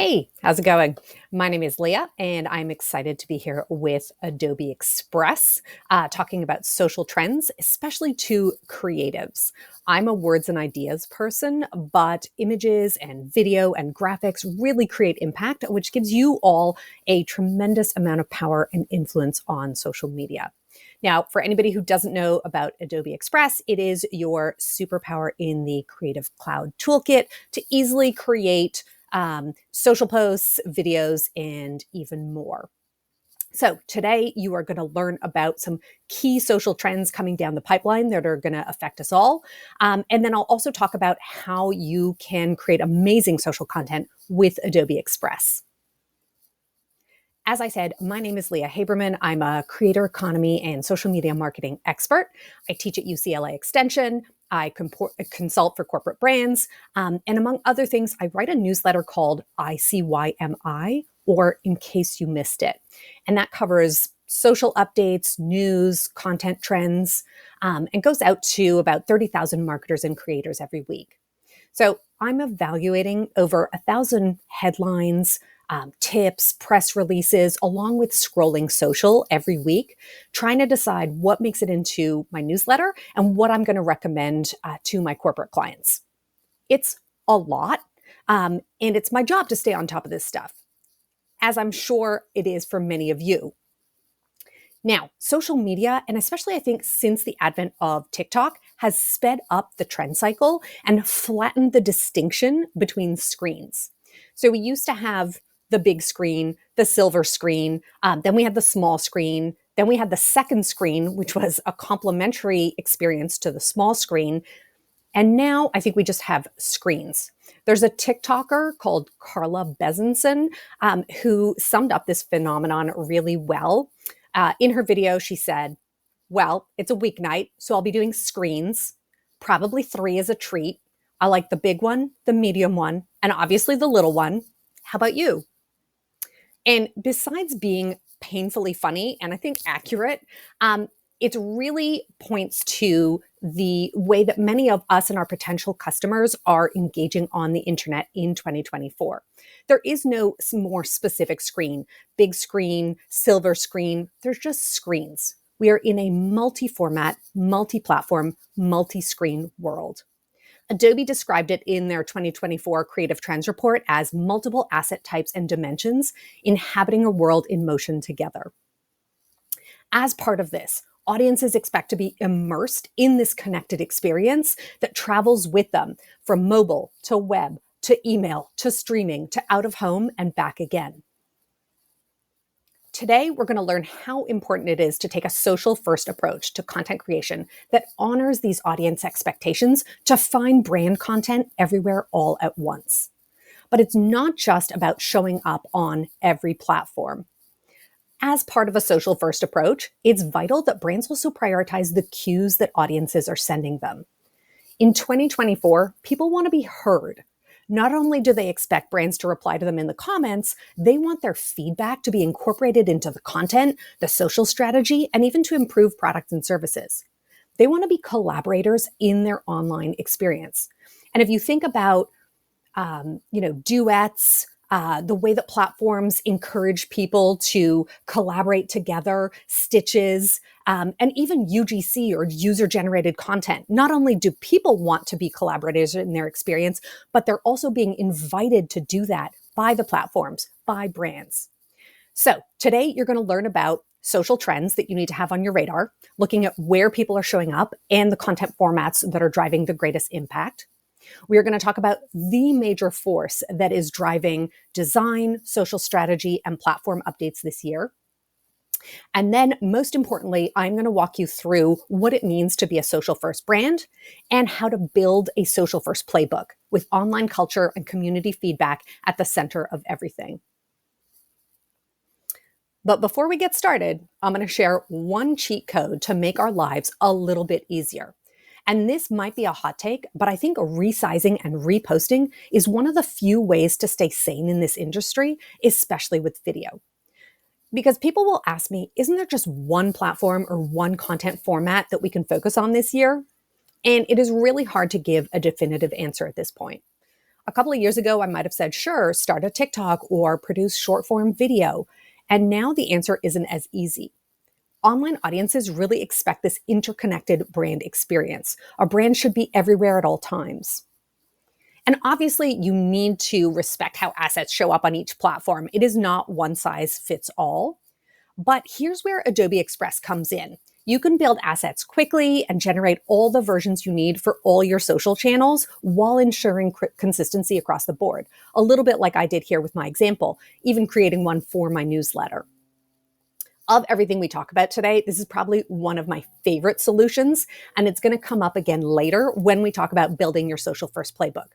Hey, how's it going? My name is Leah, and I'm excited to be here with Adobe Express, talking about social trends, especially to creatives. I'm a words and ideas person, but images and video and graphics really create impact, which gives you all a tremendous amount of power and influence on social media. Now, for anybody who doesn't know about Adobe Express, it is your superpower in the Creative Cloud toolkit to easily create social posts, videos, and even more. So today you are going to learn about some key social trends coming down the pipeline that are going to affect us all. And then I'll also talk about how you can create amazing social content with Adobe Express. As I said, my name is Leah Haberman. I'm a creator economy and social media marketing expert. I teach at UCLA Extension. I consult for corporate brands. And among other things, I write a newsletter called ICYMI, or In Case You Missed It. And that covers social updates, news, content trends, and goes out to about 30,000 marketers and creators every week. So I'm evaluating over 1,000 headlines, tips, press releases, along with scrolling social every week, trying to decide what makes it into my newsletter and what I'm going to recommend to my corporate clients. It's a lot, and it's my job to stay on top of this stuff, as I'm sure it is for many of you. Now, social media, and especially I think since the advent of TikTok, has sped up the trend cycle and flattened the distinction between screens. So we used to have the big screen, the silver screen, then we had the small screen, then we had the second screen, which was a complementary experience to the small screen. And now I think we just have screens. There's a TikToker called Carla Bezenson who summed up this phenomenon really well. In her video, she said, well, it's a weeknight, so I'll be doing screens, probably 3 as a treat. I like the big one, the medium one, and obviously the little one. How about you? And besides being painfully funny and I think accurate, it really points to the way that many of us and our potential customers are engaging on the internet in 2024. There is no more specific screen, big screen, silver screen. There's just screens. We are in a multi-format, multi-platform, multi-screen world. Adobe described it in their 2024 Creative Trends Report as multiple asset types and dimensions inhabiting a world in motion together. As part of this, audiences expect to be immersed in this connected experience that travels with them from mobile to web to email to streaming to out of home and back again. Today, we're going to learn how important it is to take a social-first approach to content creation that honors these audience expectations to find brand content everywhere all at once. But it's not just about showing up on every platform. As part of a social-first approach, it's vital that brands also prioritize the cues that audiences are sending them. In 2024, people want to be heard. Not only do they expect brands to reply to them in the comments, they want their feedback to be incorporated into the content, the social strategy, and even to improve products and services. They want to be collaborators in their online experience. And if you think about, duets, the way that platforms encourage people to collaborate together, stitches, and even UGC or user-generated content. Not only do people want to be collaborators in their experience, but they're also being invited to do that by the platforms, by brands. So today you're going to learn about social trends that you need to have on your radar, looking at where people are showing up and the content formats that are driving the greatest impact. We are going to talk about the major force that is driving design, social strategy, and platform updates this year. And then, most importantly, I'm going to walk you through what it means to be a social-first brand and how to build a social-first playbook with online culture and community feedback at the center of everything. But before we get started, I'm going to share one cheat code to make our lives a little bit easier. And this might be a hot take, but I think resizing and reposting is one of the few ways to stay sane in this industry, especially with video. Because people will ask me, isn't there just one platform or one content format that we can focus on this year? And it is really hard to give a definitive answer at this point. A couple of years ago, I might have said, sure, start a TikTok or produce short form video. And now the answer isn't as easy. Online audiences really expect this interconnected brand experience. A brand should be everywhere at all times. And obviously, you need to respect how assets show up on each platform. It is not one size fits all. But here's where Adobe Express comes in. You can build assets quickly and generate all the versions you need for all your social channels while ensuring consistency across the board. A little bit like I did here with my example, even creating one for my newsletter. Of everything we talk about today, this is probably one of my favorite solutions, and it's going to come up again later when we talk about building your social first playbook.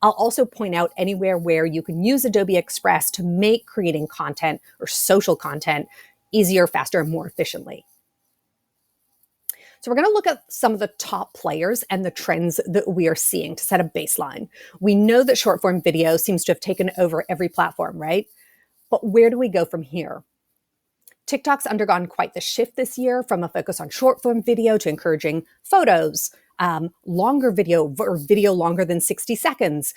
I'll also point out anywhere where you can use Adobe Express to make creating content or social content easier, faster, and more efficiently. So we're going to look at some of the top players and the trends that we are seeing to set a baseline. We know that short form video seems to have taken over every platform, right? But where do we go from here? TikTok's undergone quite the shift this year from a focus on short form video to encouraging photos, longer video or video longer than 60 seconds,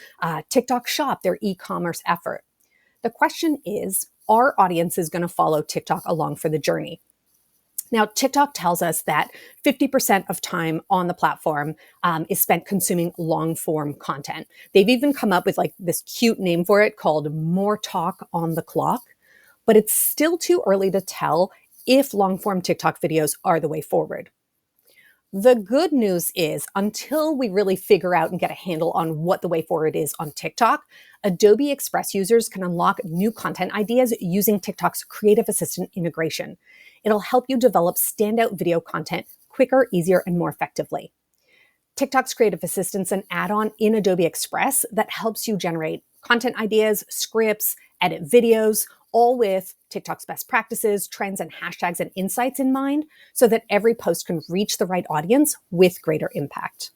TikTok Shop, their e-commerce effort. The question is, are audiences going to follow TikTok along for the journey? Now, TikTok tells us that 50% of time on the platform is spent consuming long form content. They've even come up with like this cute name for it called More Talk on the Clock. But it's still too early to tell if long-form TikTok videos are the way forward. The good news is, until we really figure out and get a handle on what the way forward is on TikTok, Adobe Express users can unlock new content ideas using TikTok's Creative Assistant integration. It'll help you develop standout video content quicker, easier, and more effectively. TikTok's Creative Assistant's an add-on in Adobe Express that helps you generate content ideas, scripts, edit videos, all with TikTok's best practices, trends, and hashtags and insights in mind so that every post can reach the right audience with greater impact.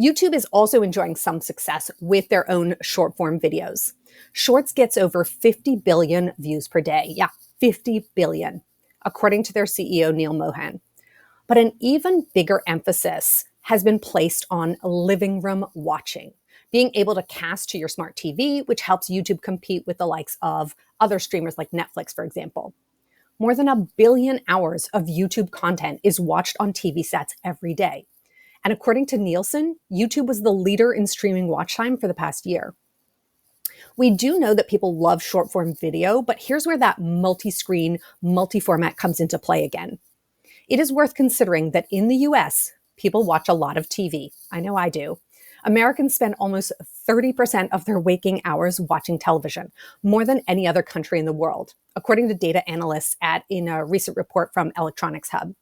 YouTube is also enjoying some success with their own short form videos. Shorts gets over 50 billion views per day. Yeah, 50 billion, according to their CEO, Neil Mohan. But an even bigger emphasis has been placed on living room watching, being able to cast to your smart TV, which helps YouTube compete with the likes of other streamers like Netflix, for example. More than 1 billion hours of YouTube content is watched on TV sets every day. And according to Nielsen, YouTube was the leader in streaming watch time for the past year. We do know that people love short form video, but here's where that multi-screen, multi-format comes into play again. It is worth considering that in the US, people watch a lot of TV. I know I do. Americans spend almost 30% of their waking hours watching television, more than any other country in the world, according to data analysts in a recent report from Electronics Hub.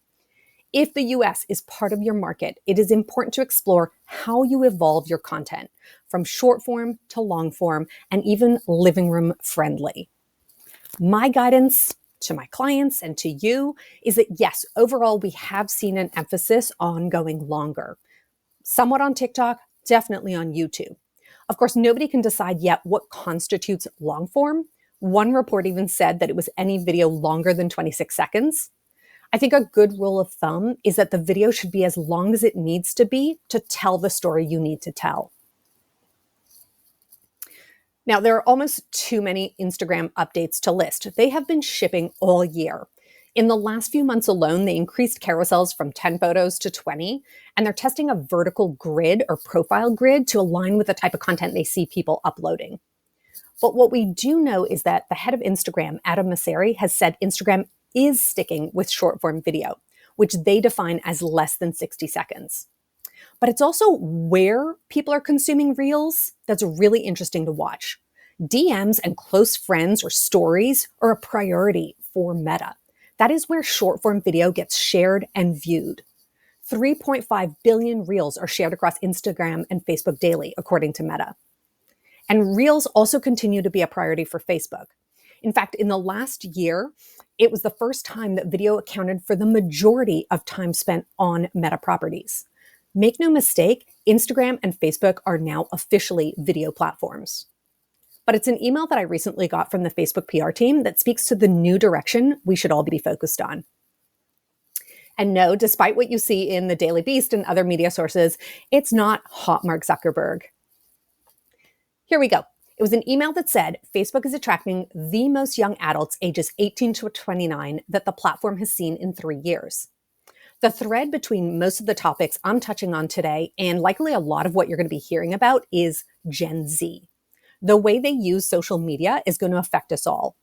If the US is part of your market, it is important to explore how you evolve your content from short form to long form and even living room friendly. My guidance to my clients and to you is that yes, overall, we have seen an emphasis on going longer. Somewhat on TikTok, definitely on YouTube. Of course, nobody can decide yet what constitutes long form. One report even said that it was any video longer than 26 seconds. I think a good rule of thumb is that the video should be as long as it needs to be to tell the story you need to tell. Now, there are almost too many Instagram updates to list. They have been shipping all year. In the last few months alone, they increased carousels from 10 photos to 20, and they're testing a vertical grid or profile grid to align with the type of content they see people uploading. But what we do know is that the head of Instagram, Adam Mosseri, has said Instagram is sticking with short form video, which they define as less than 60 seconds. But it's also where people are consuming Reels that's really interesting to watch. DMs and close friends or stories are a priority for Meta. That is where short form video gets shared and viewed. 3.5 billion Reels are shared across Instagram and Facebook daily, according to Meta. And Reels also continue to be a priority for Facebook. In fact, in the last year, it was the first time that video accounted for the majority of time spent on Meta properties. Make no mistake, Instagram and Facebook are now officially video platforms. But it's an email that I recently got from the Facebook PR team that speaks to the new direction we should all be focused on. And no, despite what you see in the Daily Beast and other media sources, it's not hot Mark Zuckerberg. Here we go. It was an email that said Facebook is attracting the most young adults ages 18 to 29 that the platform has seen in 3 years. The thread between most of the topics I'm touching on today, and likely a lot of what you're going to be hearing about, is Gen Z. The way they use social media is going to affect us all.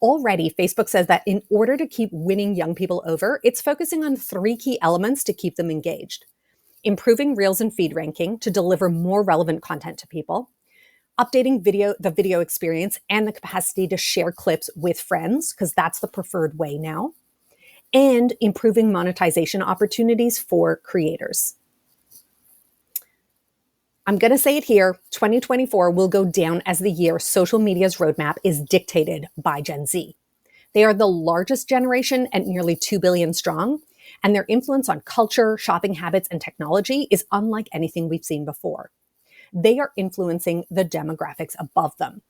Already, Facebook says that in order to keep winning young people over, it's focusing on 3 key elements to keep them engaged: improving Reels and feed ranking to deliver more relevant content to people, updating the video experience and the capacity to share clips with friends, because that's the preferred way now, and improving monetization opportunities for creators. I'm going to say it here, 2024 will go down as the year social media's roadmap is dictated by Gen Z. They are the largest generation at nearly 2 billion strong, and their influence on culture, shopping habits, and technology is unlike anything we've seen before. They are influencing the demographics above them.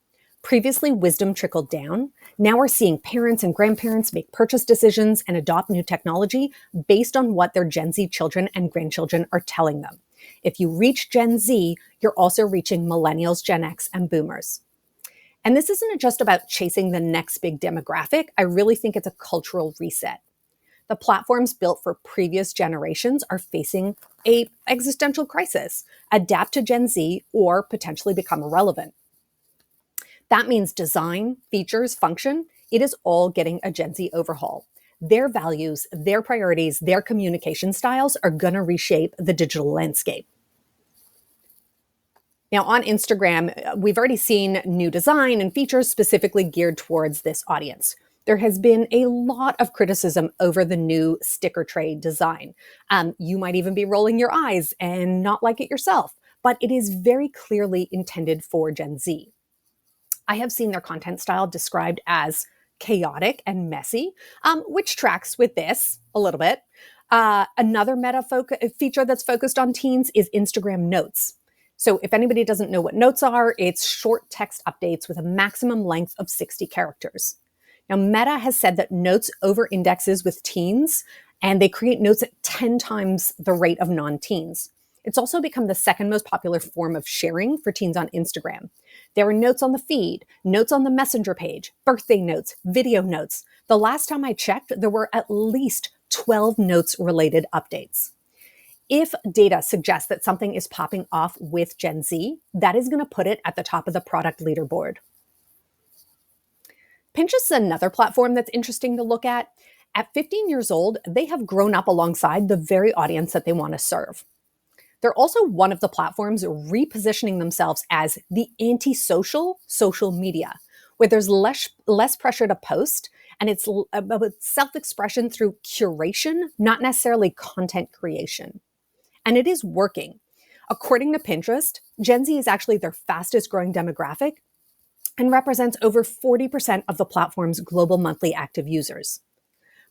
Previously, wisdom trickled down. Now we're seeing parents and grandparents make purchase decisions and adopt new technology based on what their Gen Z children and grandchildren are telling them. If you reach Gen Z, you're also reaching millennials, Gen X, and boomers. And this isn't just about chasing the next big demographic. I really think it's a cultural reset. The platforms built for previous generations are facing an existential crisis: adapt to Gen Z or potentially become irrelevant. That means design, features, function, it is all getting a Gen Z overhaul. Their values, their priorities, their communication styles are going to reshape the digital landscape. Now, on Instagram, we've already seen new design and features specifically geared towards this audience. There has been a lot of criticism over the new sticker tray design. You might even be rolling your eyes and not like it yourself, but it is very clearly intended for Gen Z. I have seen their content style described as chaotic and messy, which tracks with this a little bit. Another feature that's focused on teens is Instagram Notes. So if anybody doesn't know what notes are, it's short text updates with a maximum length of 60 characters. Now, Meta has said that Notes over-indexes with teens, and they create notes at 10 times the rate of non-teens. It's also become the second most popular form of sharing for teens on Instagram. There are notes on the feed, notes on the messenger page, birthday notes, video notes. The last time I checked, there were at least 12 notes-related updates. If data suggests that something is popping off with Gen Z, that is going to put it at the top of the product leaderboard. Pinterest is another platform that's interesting to look at. At 15 years old, they have grown up alongside the very audience that they want to serve. They're also one of the platforms repositioning themselves as the anti-social social media, where there's less pressure to post, and it's about self-expression through curation, not necessarily content creation. And it is working. According to Pinterest, Gen Z is actually their fastest growing demographic and represents over 40% of the platform's global monthly active users.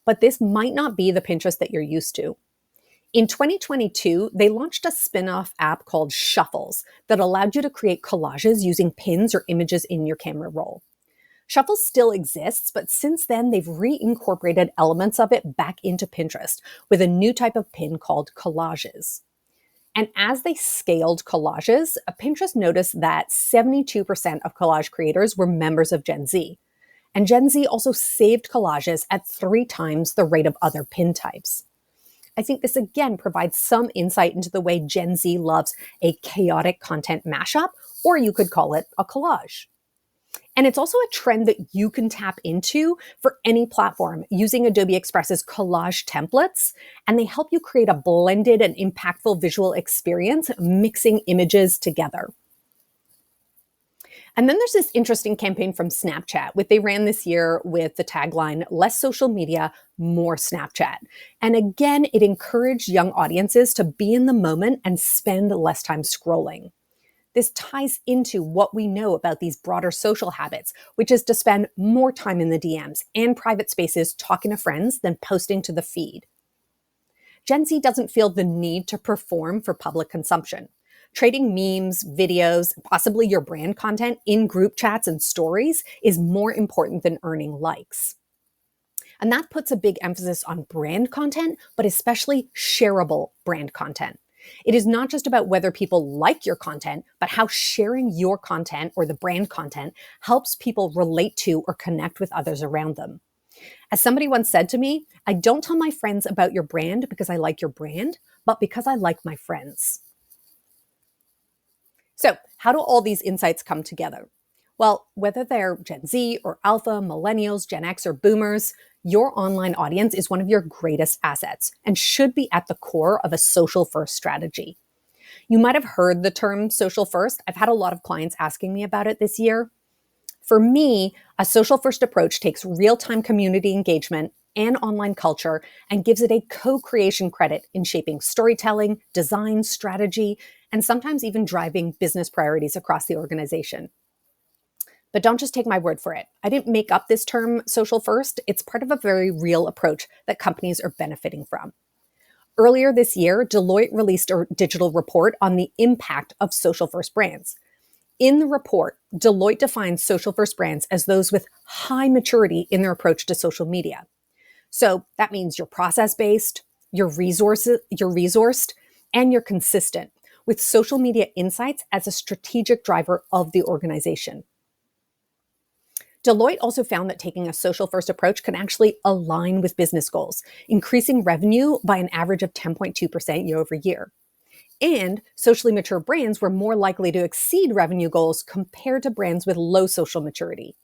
But this might not be the Pinterest that you're used to. In 2022, they launched a spin-off app called Shuffles that allowed you to create collages using pins or images in your camera roll. Shuffles still exists, but since then, they've reincorporated elements of it back into Pinterest with a new type of pin called collages. And as they scaled collages, Pinterest noticed that 72% of collage creators were members of Gen Z. And Gen Z also saved collages at 3 times the rate of other pin types. I think this again provides some insight into the way Gen Z loves a chaotic content mashup, or you could call it a collage. And it's also a trend that you can tap into for any platform using Adobe Express's collage templates, and they help you create a blended and impactful visual experience, mixing images together. And then there's this interesting campaign from Snapchat, which they ran this year with the tagline, "Less social media, more Snapchat." And again, it encouraged young audiences to be in the moment and spend less time scrolling. This ties into what we know about these broader social habits, which is to spend more time in the DMs and private spaces talking to friends than posting to the feed. Gen Z doesn't feel the need to perform for public consumption. Trading memes, videos, possibly your brand content in group chats and stories is more important than earning likes. And that puts a big emphasis on brand content, but especially shareable brand content. It is not just about whether people like your content, but how sharing your content or the brand content helps people relate to or connect with others around them. As somebody once said to me, I don't tell my friends about your brand because I like your brand, but because I like my friends. So, how do all these insights come together? Well, whether they're Gen Z or Alpha, Millennials, Gen X, or Boomers, your online audience is one of your greatest assets and should be at the core of a social first strategy. You might have heard the term social first. I've had a lot of clients asking me about it this year. For me, a social first approach takes real time community engagement and online culture and gives it a co creation credit in shaping storytelling, design, strategy, and sometimes even driving business priorities across the organization. But don't just take my word for it. I didn't make up this term social first. It's part of a very real approach that companies are benefiting from. Earlier this year, Deloitte released a digital report on the impact of social first brands. In the report, Deloitte defines social first brands as those with high maturity in their approach to social media. So that means you're process-based, you're resourced, and you're consistent, with social media insights as a strategic driver of the organization. Deloitte also found that taking a social first approach can actually align with business goals, increasing revenue by an average of 10.2% year over year. And socially mature brands were more likely to exceed revenue goals compared to brands with low social maturity.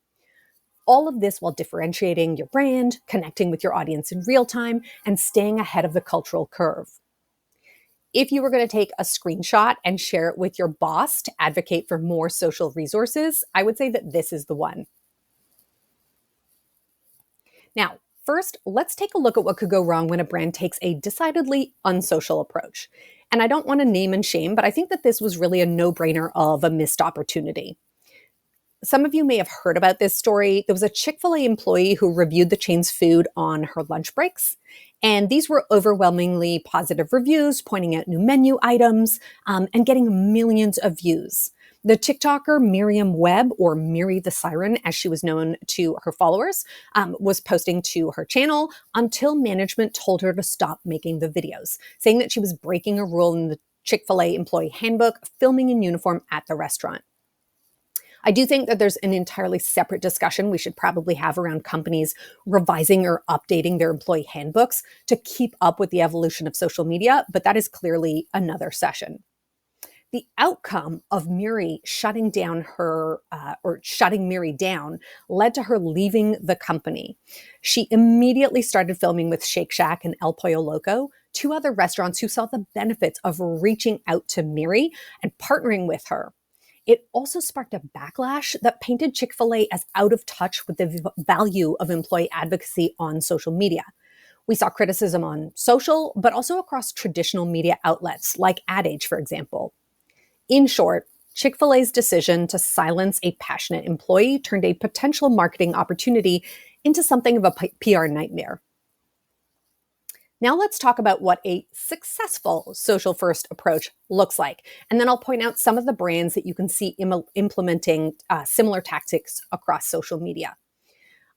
All of this while differentiating your brand, connecting with your audience in real time, and staying ahead of the cultural curve. If you were going to take a screenshot and share it with your boss to advocate for more social resources, I would say that this is the one. Now, first, let's take a look at what could go wrong when a brand takes a decidedly unsocial approach. And I don't want to name and shame, but I think that this was really a no-brainer of a missed opportunity. Some of you may have heard about this story. There was a Chick-fil-A employee who reviewed the chain's food on her lunch breaks. And these were overwhelmingly positive reviews, pointing out new menu items, and getting millions of views. The TikToker Miriam Webb, or Miri the Siren, as she was known to her followers, was posting to her channel until management told her to stop making the videos, saying that she was breaking a rule in the Chick-fil-A employee handbook, filming in uniform at the restaurant. I do think that there's an entirely separate discussion we should probably have around companies revising or updating their employee handbooks to keep up with the evolution of social media, but that is clearly another session. The outcome of Miri shutting Miri down led to her leaving the company. She immediately started filming with Shake Shack and El Pollo Loco, two other restaurants who saw the benefits of reaching out to Miri and partnering with her. It also sparked a backlash that painted Chick-fil-A as out of touch with the value of employee advocacy on social media. We saw criticism on social, but also across traditional media outlets like Ad Age, for example. In short, Chick-fil-A's decision to silence a passionate employee turned a potential marketing opportunity into something of a PR nightmare. Now let's talk about what a successful social first approach looks like. And then I'll point out some of the brands that you can see implementing similar tactics across social media.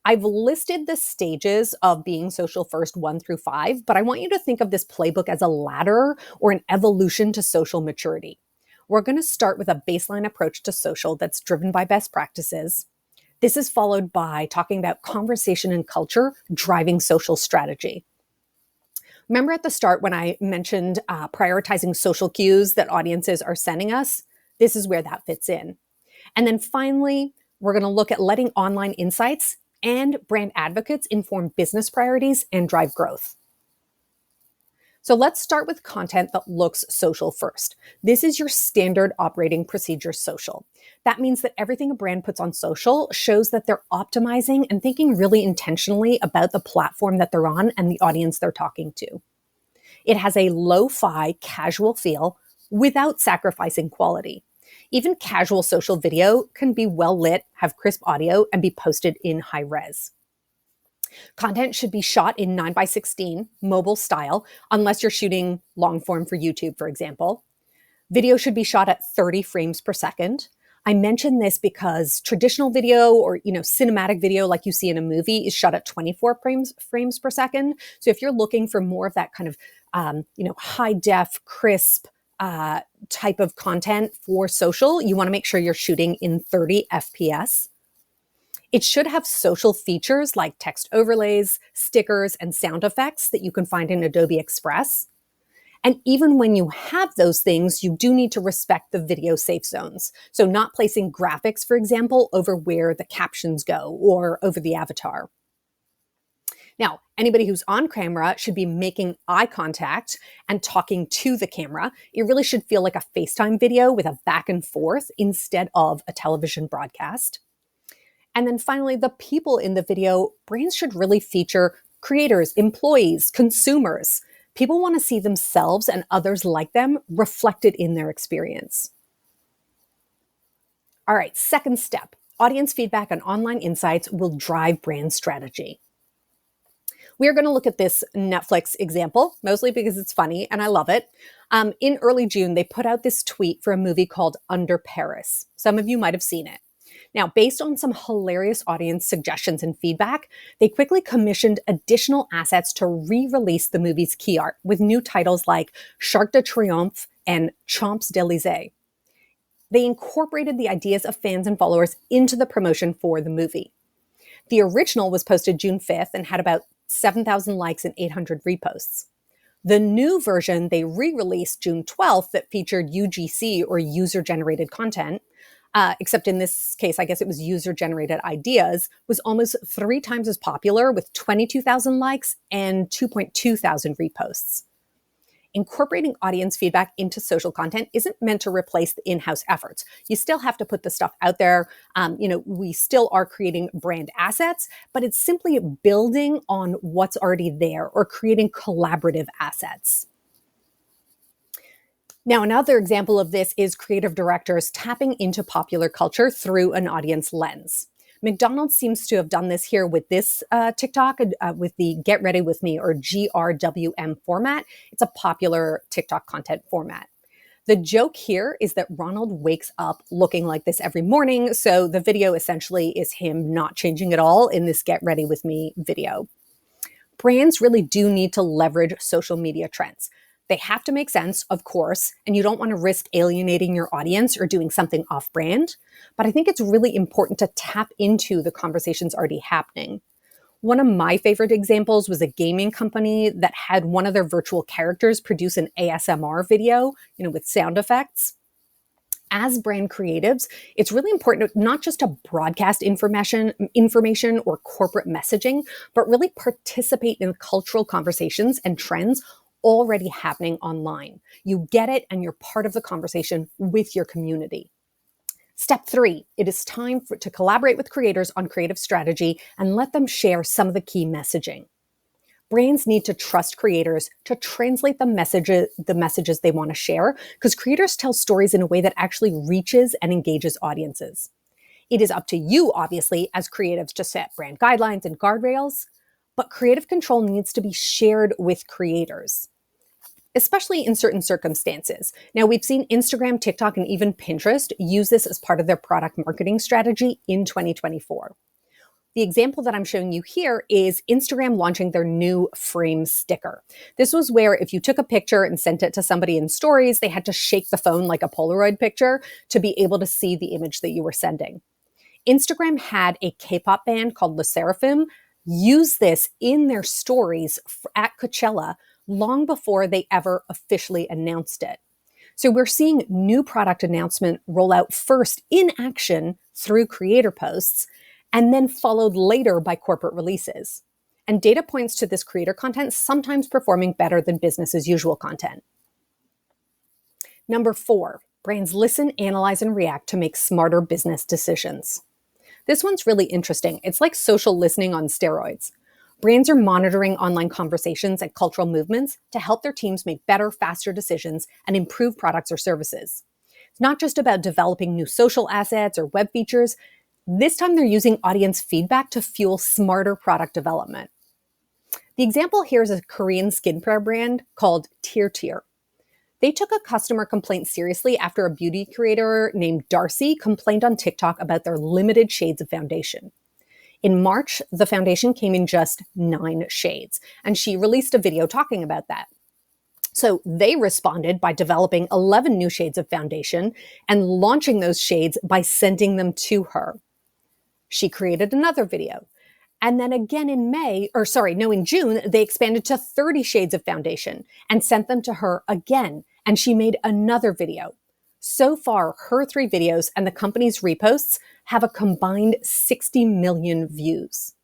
I've listed the stages of being social first 1 through 5, but I want you to think of this playbook as a ladder or an evolution to social maturity. We're going to start with a baseline approach to social that's driven by best practices. This is followed by talking about conversation and culture driving social strategy. Remember at the start when I mentioned prioritizing social cues that audiences are sending us? This is where that fits in. And then finally, we're going to look at letting online insights and brand advocates inform business priorities and drive growth. So let's start with content that looks social first. This is your standard operating procedure social. That means that everything a brand puts on social shows that they're optimizing and thinking really intentionally about the platform that they're on and the audience they're talking to. It has a lo-fi, casual feel without sacrificing quality. Even casual social video can be well lit, have crisp audio, and be posted in high res. Content should be shot in 9:16 mobile style, unless you're shooting long form for YouTube, for example. Video should be shot at 30 frames per second. I mention this because traditional video or cinematic video like you see in a movie is shot at 24 frames per second. So if you're looking for more of that kind of high def, crisp type of content for social, you want to make sure you're shooting in 30 FPS. It should have social features like text overlays, stickers, and sound effects that you can find in Adobe Express. And even when you have those things, you do need to respect the video safe zones. So not placing graphics, for example, over where the captions go or over the avatar. Now, anybody who's on camera should be making eye contact and talking to the camera. It really should feel like a FaceTime video with a back and forth instead of a television broadcast. And then finally, the people in the video, brands should really feature creators, employees, consumers. People want to see themselves and others like them reflected in their experience. All right, second step, audience feedback and online insights will drive brand strategy. We are going to look at this Netflix example, mostly because it's funny and I love it. In early June, they put out this tweet for a movie called Under Paris. Some of you might have seen it. Now, based on some hilarious audience suggestions and feedback, they quickly commissioned additional assets to re-release the movie's key art with new titles like Charc de Triomphe and Champs-Élysées. They incorporated the ideas of fans and followers into the promotion for the movie. The original was posted June 5th and had about 7,000 likes and 800 reposts. The new version they re-released June 12th that featured UGC or user-generated content, except in this case, I guess it was user-generated ideas, was almost 3 times as popular with 22,000 likes and 2,200 reposts. Incorporating audience feedback into social content isn't meant to replace the in-house efforts. You still have to put the stuff out there. We still are creating brand assets, but it's simply building on what's already there or creating collaborative assets. Now, another example of this is creative directors tapping into popular culture through an audience lens. McDonald's seems to have done this here with this TikTok with the Get Ready With Me or GRWM format. It's a popular TikTok content format. The joke here is that Ronald wakes up looking like this every morning. So the video essentially is him not changing at all in this Get Ready With Me video. Brands really do need to leverage social media trends. They have to make sense, of course, and you don't want to risk alienating your audience or doing something off-brand. But I think it's really important to tap into the conversations already happening. One of my favorite examples was a gaming company that had one of their virtual characters produce an ASMR video, with sound effects. As brand creatives, it's really important not just to broadcast information or corporate messaging, but really participate in cultural conversations and trends already happening online. You get it and you're part of the conversation with your community. Step 3, it is time to collaborate with creators on creative strategy and let them share some of the key messaging. Brands need to trust creators to translate the messages they want to share, because creators tell stories in a way that actually reaches and engages audiences. It is up to you, obviously, as creatives to set brand guidelines and guardrails, but creative control needs to be shared with creators, especially in certain circumstances. Now, we've seen Instagram, TikTok, and even Pinterest use this as part of their product marketing strategy in 2024. The example that I'm showing you here is Instagram launching their new frame sticker. This was where if you took a picture and sent it to somebody in stories, they had to shake the phone like a Polaroid picture to be able to see the image that you were sending. Instagram had a K-pop band called Le Sserafim use this in their stories at Coachella long before they ever officially announced it. So we're seeing new product announcement roll out first in action through creator posts and then followed later by corporate releases. And data points to this creator content sometimes performing better than business as usual content. Number 4, brands listen, analyze, and react to make smarter business decisions. This one's really interesting. It's like social listening on steroids. Brands are monitoring online conversations and cultural movements to help their teams make better, faster decisions and improve products or services. It's not just about developing new social assets or web features. This time they're using audience feedback to fuel smarter product development. The example here is a Korean skincare brand called Tear. They took a customer complaint seriously after a beauty creator named Darcy complained on TikTok about their limited shades of foundation. In March, the foundation came in just 9 shades, and she released a video talking about that. So they responded by developing 11 new shades of foundation and launching those shades by sending them to her. She created another video. And then again in June, they expanded to 30 shades of foundation and sent them to her again. And she made another video. So far, her 3 videos and the company's reposts have a combined 60 million views.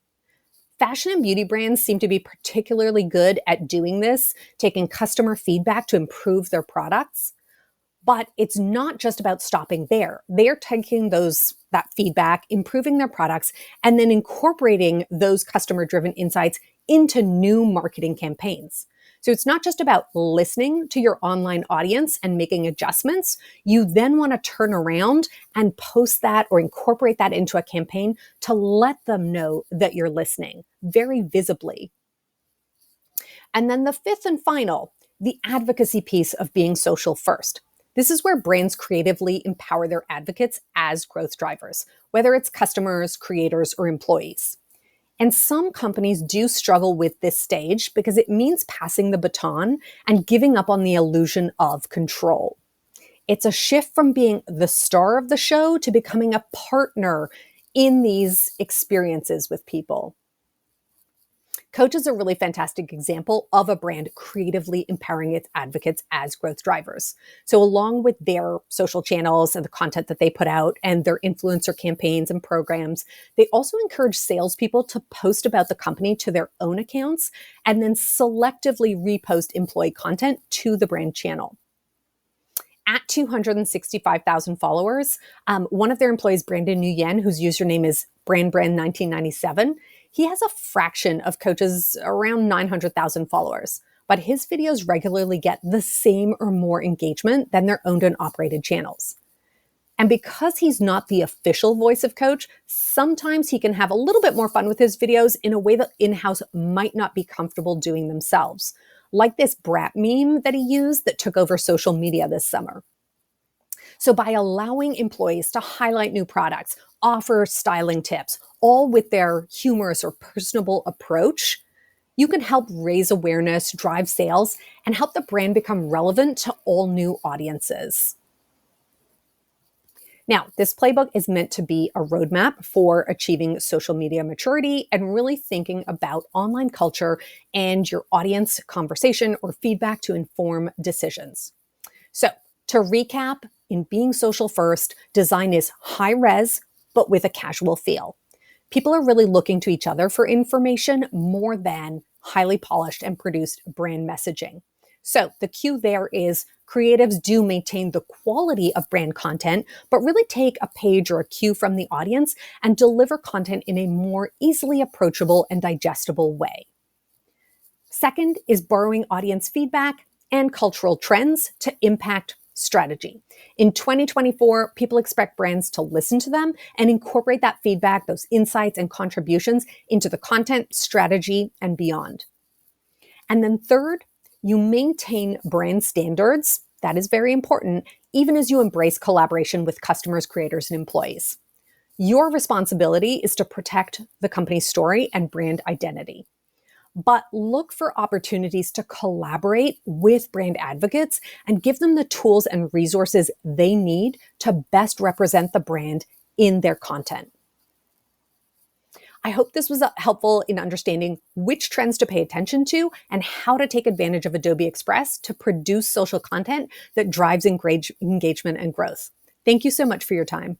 Fashion and beauty brands seem to be particularly good at doing this, taking customer feedback to improve their products. But it's not just about stopping there. They are taking that feedback, improving their products, and then incorporating those customer-driven insights into new marketing campaigns. So it's not just about listening to your online audience and making adjustments. You then want to turn around and post that or incorporate that into a campaign to let them know that you're listening very visibly. And then the fifth and final, the advocacy piece of being social first. This is where brands creatively empower their advocates as growth drivers, whether it's customers, creators, or employees. And some companies do struggle with this stage because it means passing the baton and giving up on the illusion of control. It's a shift from being the star of the show to becoming a partner in these experiences with people. Coach is a really fantastic example of a brand creatively empowering its advocates as growth drivers. So along with their social channels and the content that they put out and their influencer campaigns and programs, they also encourage salespeople to post about the company to their own accounts and then selectively repost employee content to the brand channel. At 265,000 followers, one of their employees, Brandon Nguyen, whose username is BrandBrand1997, he has a fraction of Coach's around 900,000 followers, but his videos regularly get the same or more engagement than their owned and operated channels. And because he's not the official voice of Coach, sometimes he can have a little bit more fun with his videos in a way that in-house might not be comfortable doing themselves, like this brat meme that he used that took over social media this summer. So by allowing employees to highlight new products, offer styling tips, all with their humorous or personable approach, you can help raise awareness, drive sales, and help the brand become relevant to all new audiences. Now, this playbook is meant to be a roadmap for achieving social media maturity and really thinking about online culture and your audience conversation or feedback to inform decisions. So, to recap, in being social first, design is high res, but with a casual feel. People are really looking to each other for information more than highly polished and produced brand messaging. So the cue there is creatives do maintain the quality of brand content, but really take a page or a cue from the audience and deliver content in a more easily approachable and digestible way. Second is borrowing audience feedback and cultural trends to impact strategy. In 2024, people expect brands to listen to them and incorporate that feedback, those insights and contributions into the content, strategy, and beyond. And then third, you maintain brand standards. That is very important, even as you embrace collaboration with customers, creators, and employees. Your responsibility is to protect the company's story and brand identity. But look for opportunities to collaborate with brand advocates and give them the tools and resources they need to best represent the brand in their content. I hope this was helpful in understanding which trends to pay attention to and how to take advantage of Adobe Express to produce social content that drives engagement and growth. Thank you so much for your time.